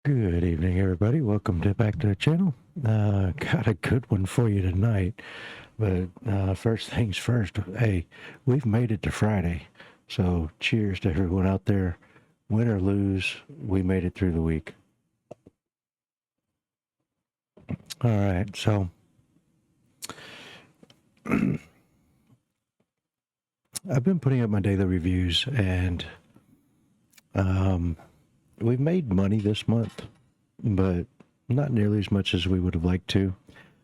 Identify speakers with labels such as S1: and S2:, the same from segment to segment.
S1: Good evening, everybody. Welcome back to the channel. Got a good one for you tonight. But first things first, hey, we've made it to Friday. So cheers to everyone out there. Win or lose, we made it through the week. All right. So I've been putting up my daily reviews, and we've made money this month, but not nearly as much as we would have liked to.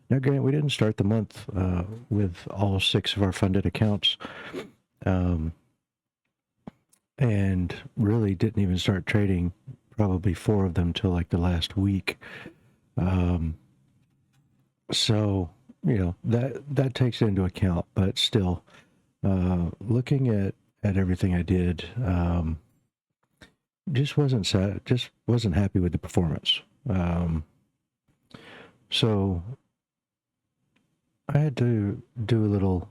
S1: Now, granted, we didn't start the month with all 6 of our funded accounts, um, and really didn't even start trading probably 4 of them till like the last week. Um, so that takes into account, but still, looking at everything I did, just wasn't happy with the performance. So I had to do a little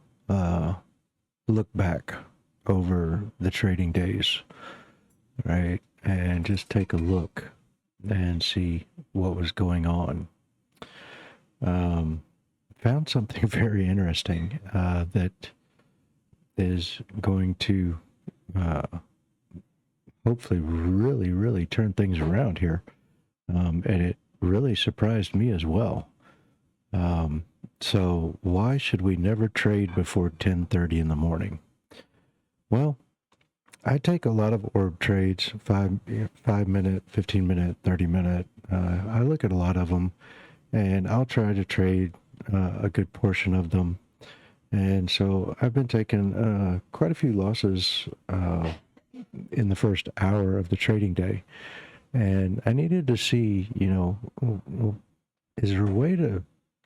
S1: look back over the trading days, right? And just take a look and see what was going on. Found something very interesting that is going to hopefully really, really turn things around here. And it really surprised me as well. So why should we never trade before 10:30 in the morning? Well, I take a lot of orb trades, 5 minute, 15 minute, 30 minute. I look at a lot of them, and I'll try to trade a good portion of them. And so I've been taking quite a few losses in the first hour of the trading day, and I needed to see, is there a way to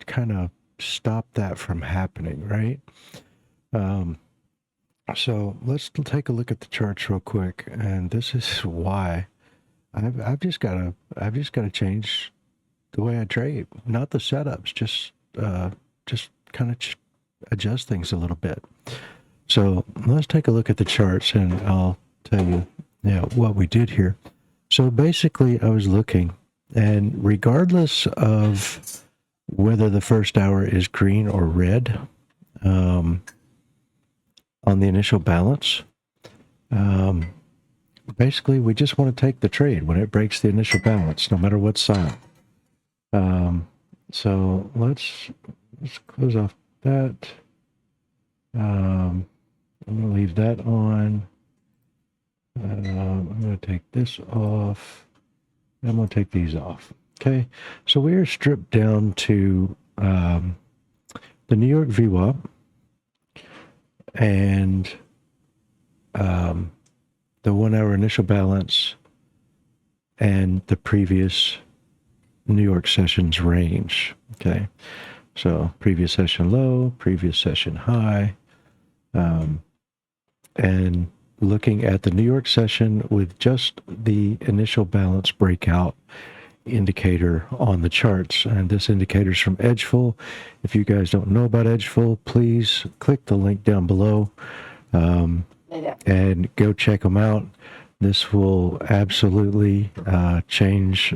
S1: kind of stop that from happening, right? So let's take a look at the charts real quick, and this is why I've just gotta change the way I trade, not the setups, just kind of adjust things a little bit. So let's take a look at the charts, and I'll tell you, what we did here. So basically, I was looking, and regardless of whether the first hour is green or red, on the initial balance, basically we just want to take the trade when it breaks the initial balance, no matter what sign. So let's close off that. I'm going to leave that on. I'm going to take this off. I'm going to take these off. Okay, so we are stripped down to the New York VWAP and the 1 hour initial balance and the previous New York session's range. Okay, so previous session low, previous session high, and looking at the New York session with just the initial balance breakout indicator on the charts. And this indicator is from Edgeful. If you guys don't know about Edgeful, please click the link down below and go check them out. This will absolutely change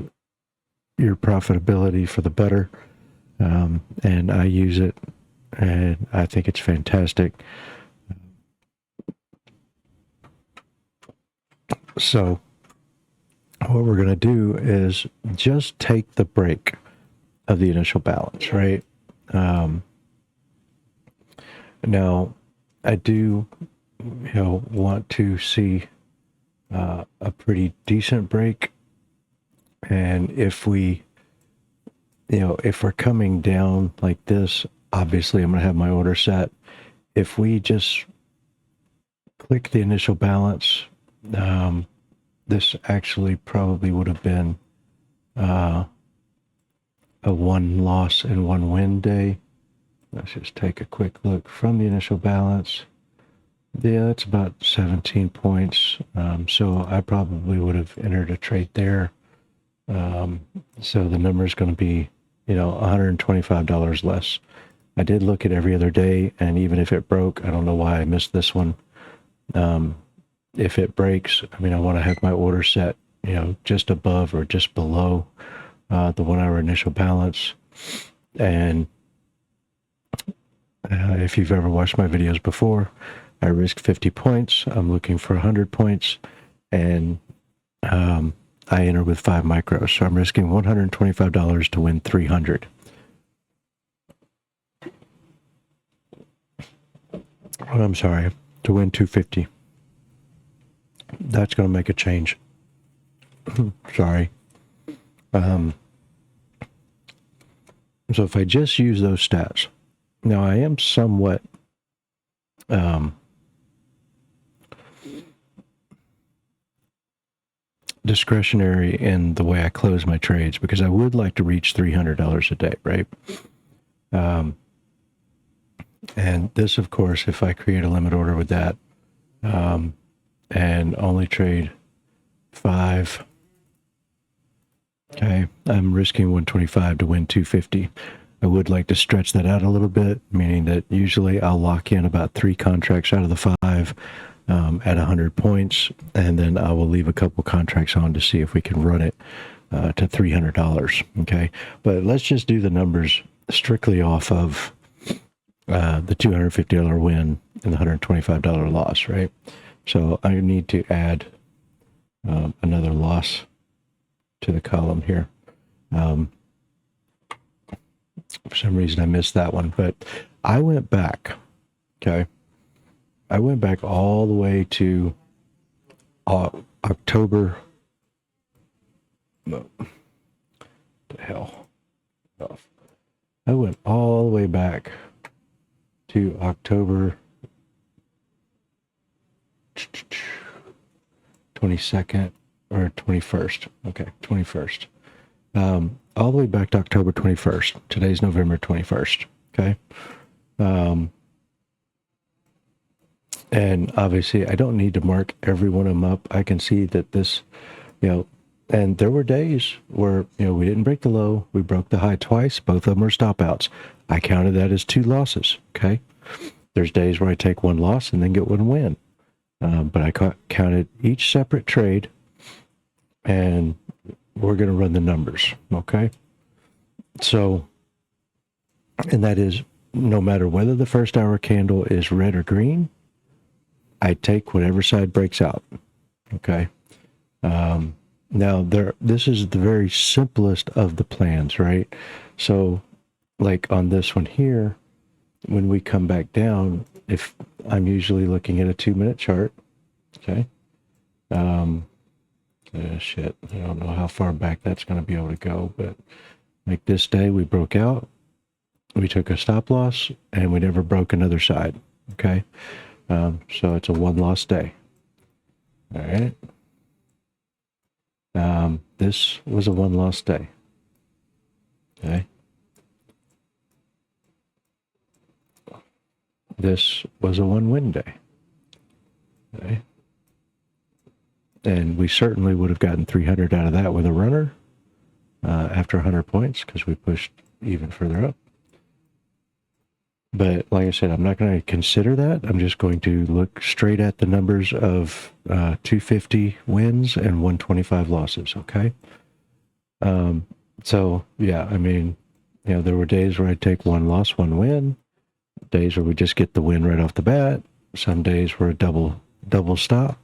S1: your profitability for the better. And I use it, and I think it's fantastic. So what we're going to do is just take the break of the initial balance, right? Now, I do, want to see a pretty decent break. And if we, if we're coming down like this, obviously I'm going to have my order set. If we just click the initial balance, this actually probably would have been a 1 loss and 1 win day. Let's just take a quick look from the initial balance. Yeah, that's about 17 points. So I probably would have entered a trade there. So the number is going to be, $125 less. I did look at every other day, and even if it broke, I don't know why I missed this one. If it breaks, I want to have my order set, just above or just below the 1 hour initial balance. And if you've ever watched my videos before, I risk 50 points. I'm looking for 100 points, and I enter with 5 micros. So I'm risking $125 to win 300. Oh, I'm sorry, to win 250. That's going to make a change. Sorry. So if I just use those stats, now I am somewhat discretionary in the way I close my trades, because I would like to reach $300 a day, right? And this, of course, if I create a limit order with that and only trade 5, okay, I'm risking 125 to win 250. I would like to stretch that out a little bit, meaning that usually I'll lock in about 3 contracts out of the 5 at 100 points, and then I will leave a couple contracts on to see if we can run it to $300, okay? But let's just do the numbers strictly off of the $250 win and the $125 loss, right? So I need to add another loss to the column here. For some reason I missed that one, but I went back, okay? I went back all the way to October. No, the hell. I went all the way back to October 22nd or 21st. Okay, 21st. All the way back to October 21st. Today's November 21st. Okay. And obviously I don't need to mark every one of them up. I can see that this, and there were days where, we didn't break the low. We broke the high twice. Both of them are stop outs. I counted that as 2 losses. Okay. There's days where I take 1 loss and then get 1 win. But I counted each separate trade, and we're going to run the numbers. Okay. So, and that is no matter whether the first hour candle is red or green, I take whatever side breaks out. Okay. Now this is the very simplest of the plans, right? So like on this one here, when we come back down, if I'm usually looking at a 2-minute chart, okay. Shit, I don't know how far back that's going to be able to go, but like this day we broke out, we took a stop loss, and we never broke another side. Okay. So it's a 1-loss day. All right. This was a 1-loss day. Okay. This was a 1-win day. Okay. And we certainly would have gotten 300 out of that with a runner after 100 points, because we pushed even further up. But like I said, I'm not going to consider that. I'm just going to look straight at the numbers of 250 wins and 125 losses, okay? So, yeah, I mean, there were days where I'd take 1 loss, 1 win, days where we just get the win right off the bat, some days where a double stop,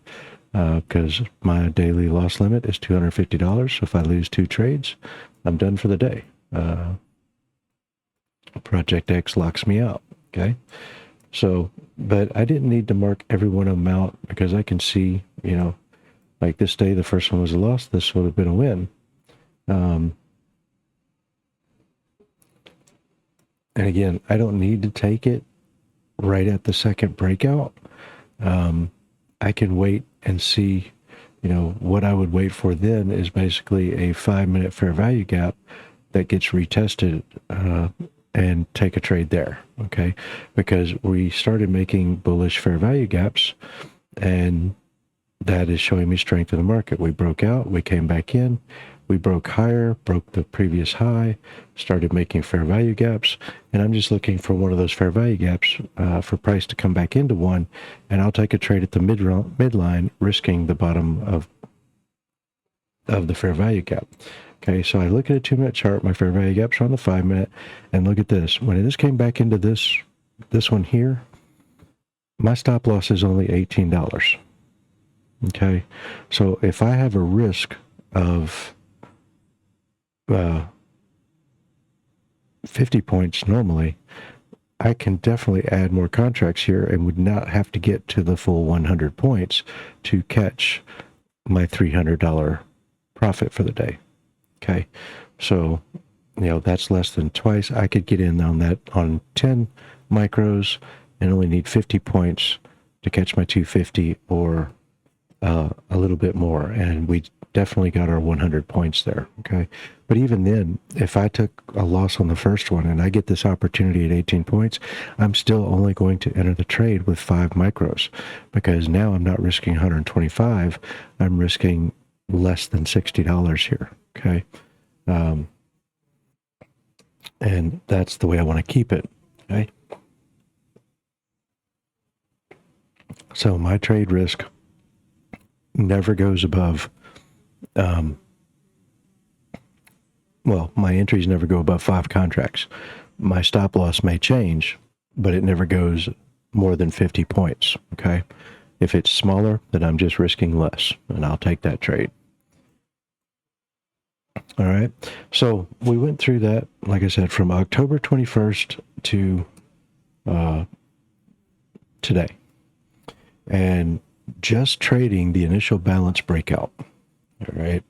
S1: because my daily loss limit is $250. So if I lose 2 trades, I'm done for the day. Project X locks me out. Okay. So, but I didn't need to mark every one of them out, because I can see, like this day, the first one was a loss. This would have been a win. And again, I don't need to take it right at the second breakout. I can wait and see, what I would wait for then is basically a 5-minute fair value gap that gets retested, and take a trade there, okay? Because we started making bullish fair value gaps, and that is showing me strength in the market. We broke out, we came back in, we broke higher, broke the previous high, started making fair value gaps, and I'm just looking for one of those fair value gaps for price to come back into one, and I'll take a trade at the midline, risking the bottom of of the fair value gap. Okay, so I look at a 2-minute chart, my fair value gaps are on the 5-minute, and look at this. When this came back into this one here, my stop loss is only $18. Okay, so if I have a risk of 50 points normally, I can definitely add more contracts here and would not have to get to the full 100 points to catch my $300 profit for the day. Okay, so that's less than twice. I could get in on that on 10 micros and only need 50 points to catch my 250 or a little bit more, and we definitely got our 100 points there. Okay, but even then, if I took a loss on the first one and I get this opportunity at 18 points, I'm still only going to enter the trade with 5 micros, because now I'm not risking 125, I'm risking less than $60 here. Okay, and that's the way I want to keep it. Okay, so my trade risk never goes above, my entries never go above 5 contracts. My stop loss may change, but it never goes more than 50 points. Okay, if it's smaller, then I'm just risking less, and I'll take that trade. All right, so we went through that, like I said, from October 21st to today, and just trading the initial balance breakout. All right,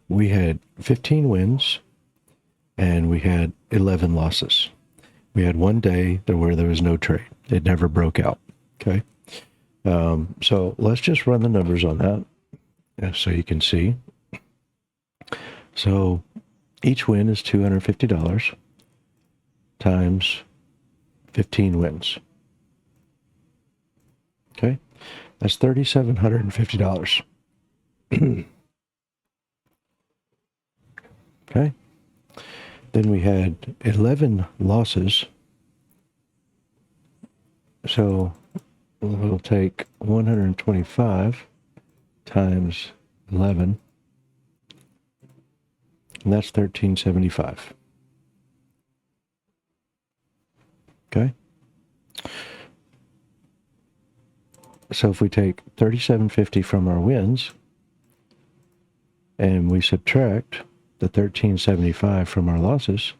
S1: we had 15 wins and we had 11 losses. We had one day where there was no trade. It never broke out. Okay, so let's just run the numbers on that so you can see. So each win is $250 times 15 wins. Okay, that's $3,750. Okay, then we had 11 losses. So we'll take 125 times 11, and that's $1,375. Okay, so if we take $3,750 from our wins and we subtract the $1,375 from our losses,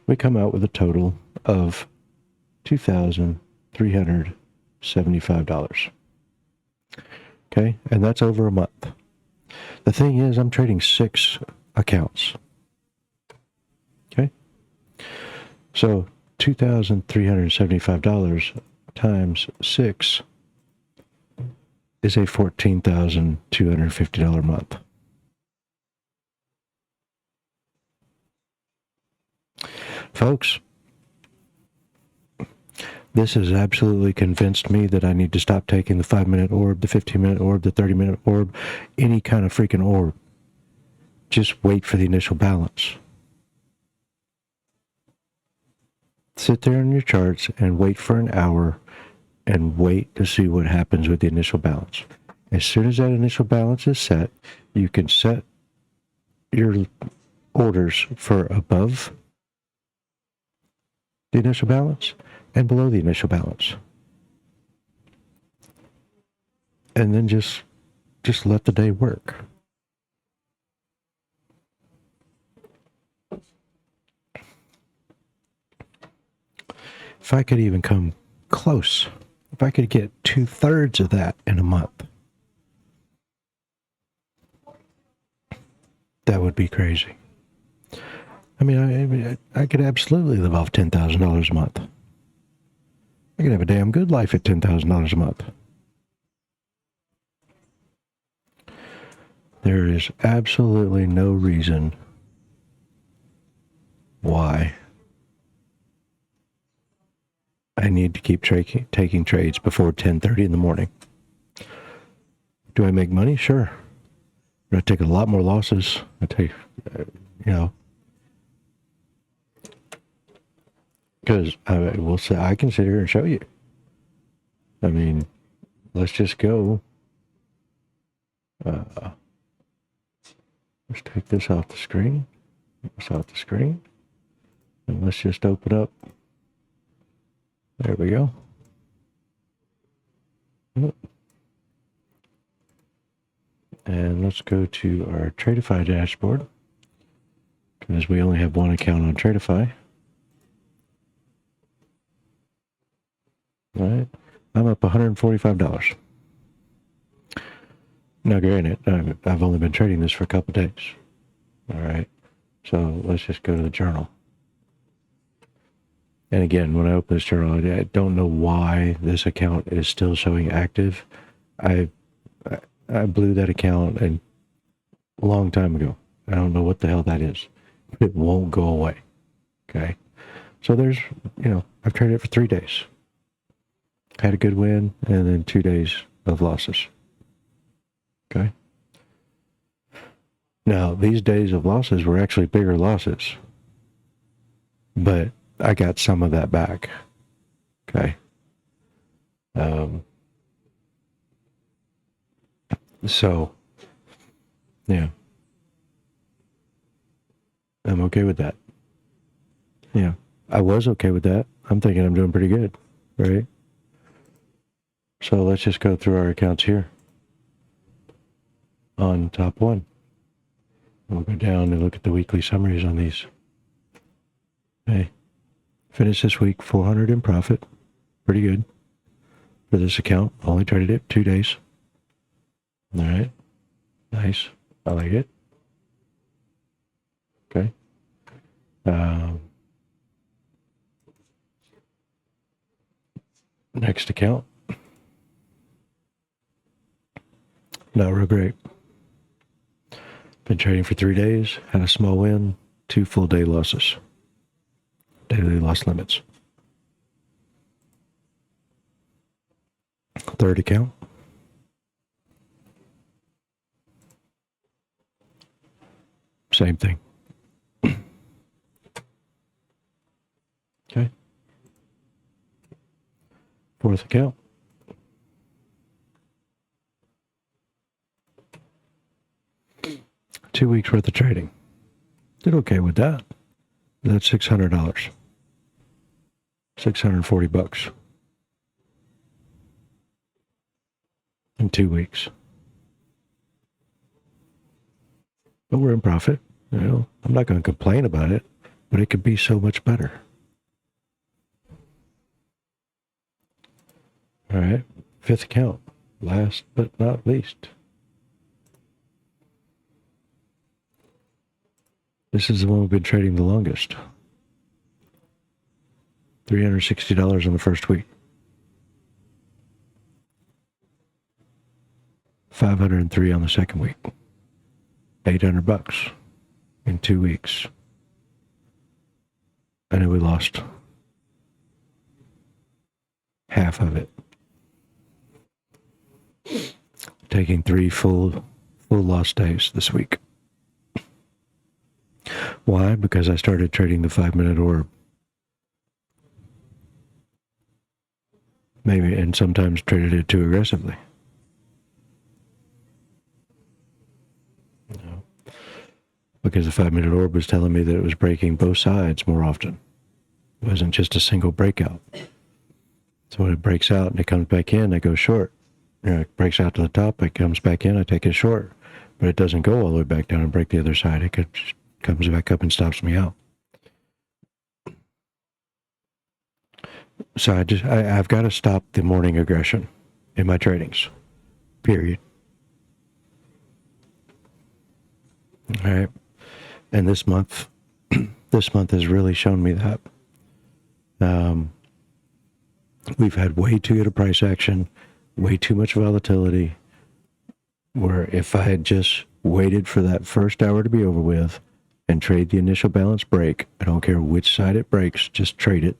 S1: we come out with a total of $2,375. Okay, and that's over a month. The thing is, I'm trading 6 accounts. Okay, so $2,375 times 6 is a $14,250 month. Folks, this has absolutely convinced me that I need to stop taking the 5-minute orb, the 15-minute orb, the 30-minute orb, any kind of freaking orb. Just wait for the initial balance. Sit there in your charts and wait for an hour and wait to see what happens with the initial balance. As soon as that initial balance is set, you can set your orders for above the initial balance and below the initial balance. And then just let the day work. If I could even come close, if I could get 2/3 of that in a month, that would be crazy. I mean, I could absolutely live off $10,000 a month. I could have a damn good life at $10,000 a month. There is absolutely no reason why I need to keep taking trades before 10:30 in the morning. Do I make money? Sure. But I take a lot more losses. I take, because I will say, I can sit here and show you. I mean, let's just go Let's take this off the screen. This off the screen. And let's just open up. There we go. And let's go to our Tradeify dashboard, because we only have one account on Tradeify. All right. I'm up $145. Now, granted, I've only been trading this for a couple days. All right. So let's just go to the journal. And again, when I open this journal, I don't know why this account is still showing active. I blew that account a long time ago. I don't know what the hell that is. It won't go away. Okay. So there's, I've traded it for 3 days. Had a good win, and then 2 days of losses. Okay. Now, these days of losses were actually bigger losses, but I got some of that back. Okay. So, yeah. I'm okay with that. Yeah. I was okay with that. I'm thinking I'm doing pretty good, right? So let's just go through our accounts here. On top one. We'll go down and look at the weekly summaries on these. Okay. Finished this week 400 in profit. Pretty good for this account. Only traded it 2 days. All right. Nice. I like it. Okay. Next account. Not real great. Been trading for 3 days. Had a small win. 2 full day losses. Daily loss limits. Third account. Same thing. Okay. Fourth account. $2 weeks worth of trading. Did okay with that. That's $600. $640 in 2 weeks. But we're in profit. I'm not going to complain about it, but it could be so much better. All right. Fifth account. Last but not least. This is the one we've been trading the longest. $360 in the first week. $503 on the second week. $800 in 2 weeks. I know we lost half of it. Taking 3 full loss days this week. Why? Because I started trading the 5-minute orb. Maybe, and sometimes traded it too aggressively. No. Because the 5-minute orb was telling me that it was breaking both sides more often. It wasn't just a single breakout. So when it breaks out and it comes back in, I go short. It breaks out to the top, it comes back in, I take it short. But it doesn't go all the way back down and break the other side. It comes back up and stops me out. So I've got to stop the morning aggression in my tradings. Period. All right. And this month has really shown me that. We've had way too good a price action, way too much volatility, where if I had just waited for that first hour to be over with and trade the initial balance break, I don't care which side it breaks, just trade it.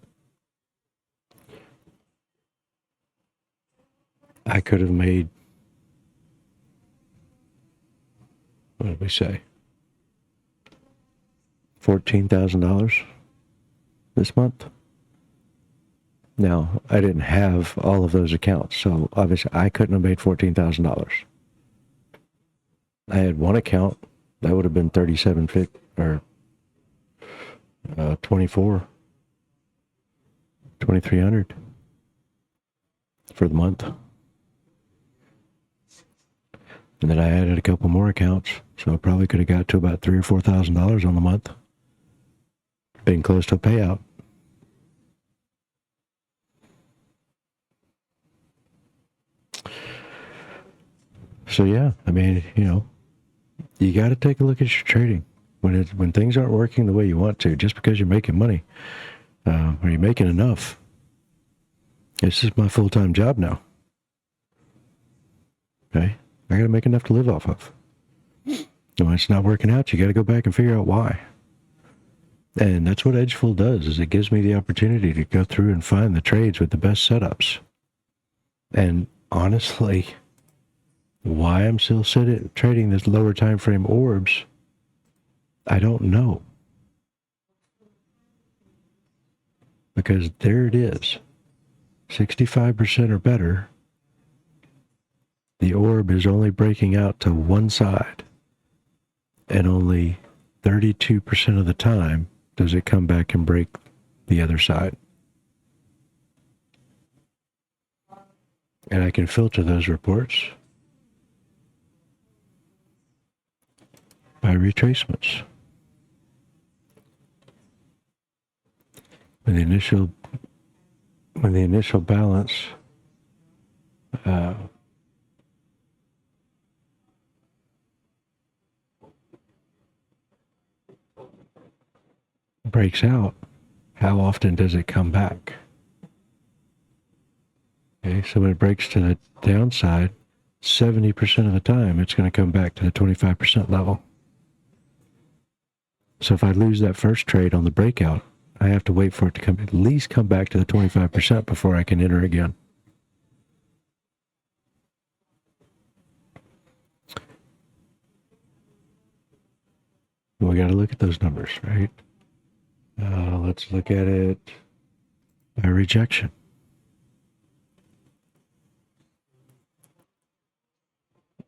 S1: I could have made, what did we say, $14,000 this month. Now, I didn't have all of those accounts, so obviously I couldn't have made $14,000. I had one account that would have been 3750 or 2300 for the month. And then I added a couple more accounts, so I probably could have got to about $3,000 or $4,000 on the month. Being close to a payout. So yeah, I mean, you got to take a look at your trading when things aren't working the way you want to. Just because you're making money, or you're making enough. This is my full-time job now. Okay, I got to make enough to live off of. And when it's not working out, you got to go back and figure out why. And that's what Edgeful does, is it gives me the opportunity to go through and find the trades with the best setups. And honestly, why I'm still trading this lower time frame orbs, I don't know. Because there it is. 65% or better. The orb is only breaking out to one side. And only 32% of the time does it come back and break the other side. And I can filter those reports by retracements. When the initial balance breaks out, how often does it come back? Okay, so when it breaks to the downside, 70% of the time it's going to come back to the 25% level. So if I lose that first trade on the breakout, I have to wait for it to at least come back to the 25% before I can enter again. We got to look at those numbers, right? Let's look at it by rejection.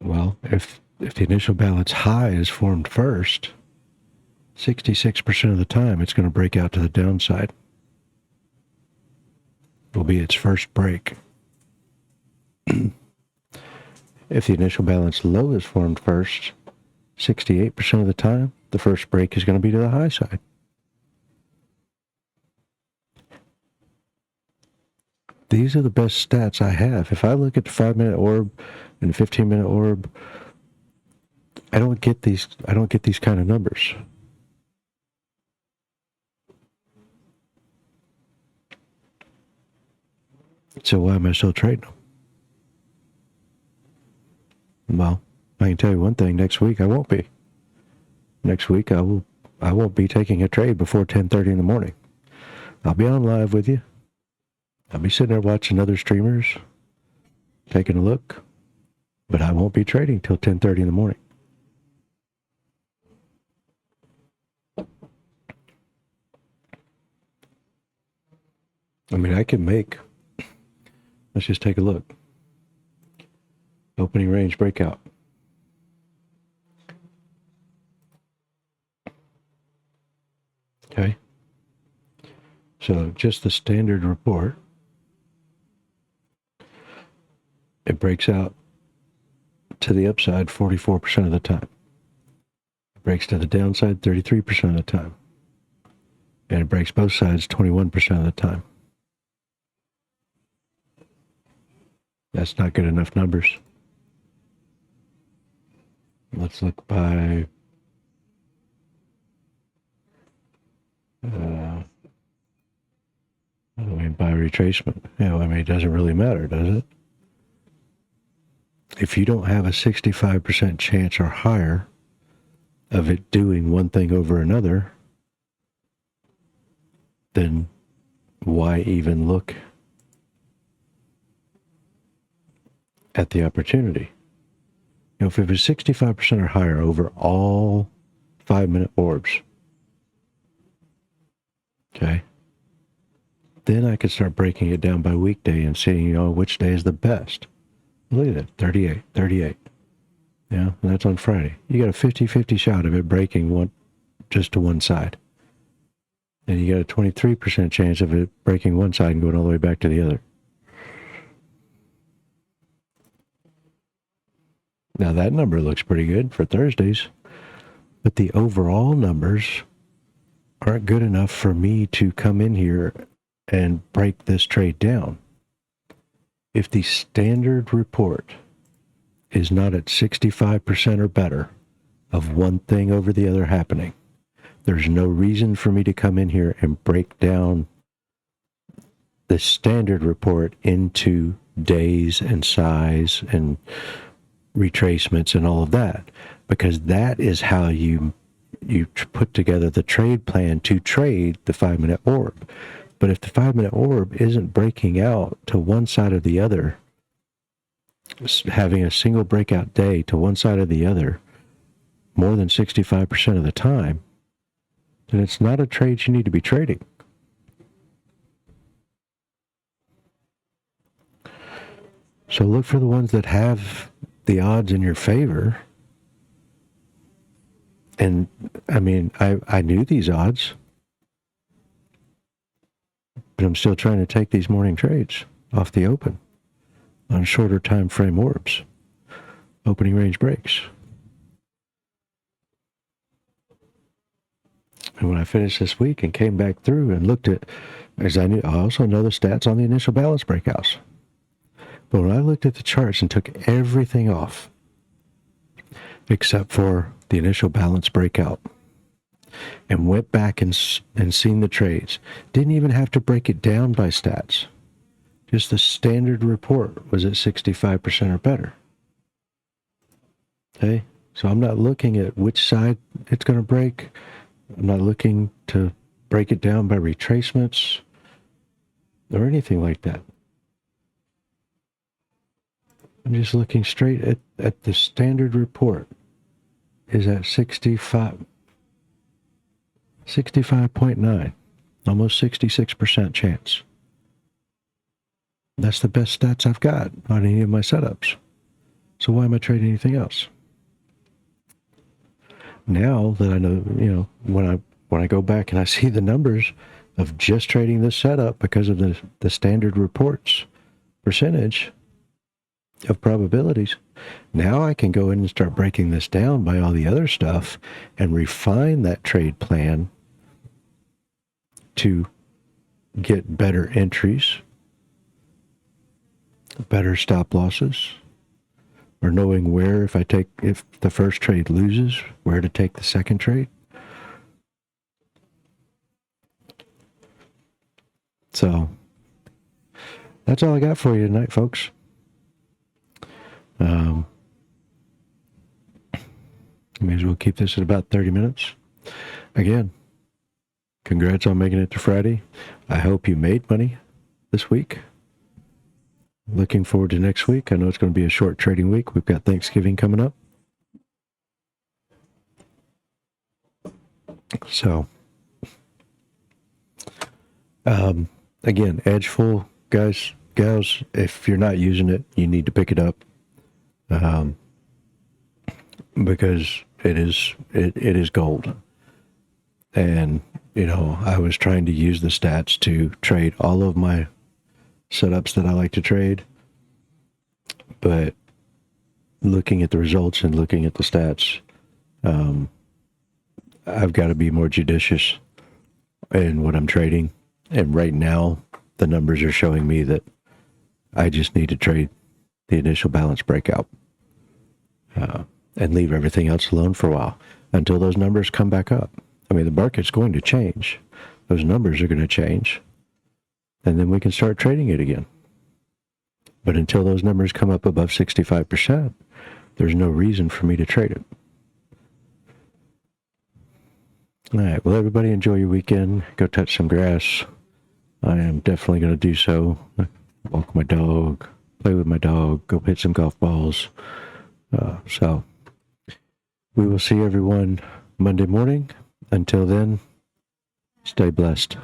S1: Well, if the initial balance high is formed first, 66% of the time it's going to break out to the downside. Will be its first break. If the initial balance low is formed first, 68% of the time, the first break is going to be to the high side. These are the best stats I have. If I look at the 5-minute orb and the 15-minute orb, I don't get these kind of numbers. So why am I still trading them? Well, I can tell you one thing, next week I won't be. Next week I won't be taking a trade before 10:30 in the morning. I'll be on live with you. I'll be sitting there watching other streamers, taking a look, but I won't be trading till 10:30 in the morning. I mean, I can make, let's just take a look. Opening range breakout. Okay. So just the standard report. It breaks out to the upside 44% of the time. It breaks to the downside 33% of the time. And it breaks both sides 21% of the time. That's not good enough numbers. Let's look by by retracement. It doesn't really matter, does it? If you don't have a 65% chance or higher of it doing one thing over another, then why even look at the opportunity? If it was 65% or higher over all 5-minute orbs, okay, then I could start breaking it down by weekday and seeing, which day is the best. Look at that, 38, 38. Yeah, and that's on Friday. You got a 50-50 shot of it breaking just to one side. And you got a 23% chance of it breaking one side and going all the way back to the other. Now that number looks pretty good for Thursdays, but the overall numbers aren't good enough for me to come in here and break this trade down. If the standard report is not at 65% or better of one thing over the other happening, there's no reason for me to come in here and break down the standard report into days and size and retracements and all of that, because that is how you put together the trade plan to trade the 5-minute orb. But if the 5-minute orb isn't breaking out to one side or the other, having a single breakout day to one side or the other more than 65% of the time, then it's not a trade you need to be trading. So look for the ones that have the odds in your favor. And I mean, I knew these odds, but I'm still trying to take these morning trades off the open on shorter time frame orbs, opening range breaks. And when I finished this week and came back through and looked at, as I also know the stats on the initial balance breakouts. But when I looked at the charts and took everything off, except for the initial balance breakout, and went back and seen the trades, didn't even have to break it down by stats. Just the standard report was at 65% or better. Okay? So I'm not looking at which side it's going to break. I'm not looking to break it down by retracements or anything like that. I'm just looking straight at the standard report is at 65.9, almost 66% chance. That's the best stats I've got on any of my setups. So why am I trading anything else? Now that I know, when I go back and I see the numbers of just trading this setup because of the standard reports percentage of probabilities, now I can go in and start breaking this down by all the other stuff and refine that trade plan to get better entries, better stop losses, or knowing where, if the first trade loses, where to take the second trade. So that's all I got for you tonight, folks. May as well keep this at about 30 minutes. Again, congrats on making it to Friday. I hope you made money this week. Looking forward to next week. I know it's going to be a short trading week. We've got Thanksgiving coming up. So, again, Edgeful, guys, gals, if you're not using it, you need to pick it up. Because it is gold. And, I was trying to use the stats to trade all of my setups that I like to trade. But looking at the results and looking at the stats, I've got to be more judicious in what I'm trading. And right now, the numbers are showing me that I just need to trade the initial balance breakout and leave everything else alone for a while until those numbers come back up. I mean, the market's going to change. Those numbers are going to change. And then we can start trading it again. But until those numbers come up above 65%, there's no reason for me to trade it. All right. Well, everybody enjoy your weekend. Go touch some grass. I am definitely going to do so. Walk my dog, play with my dog, go hit some golf balls. So we will see everyone Monday morning. Until then, stay blessed.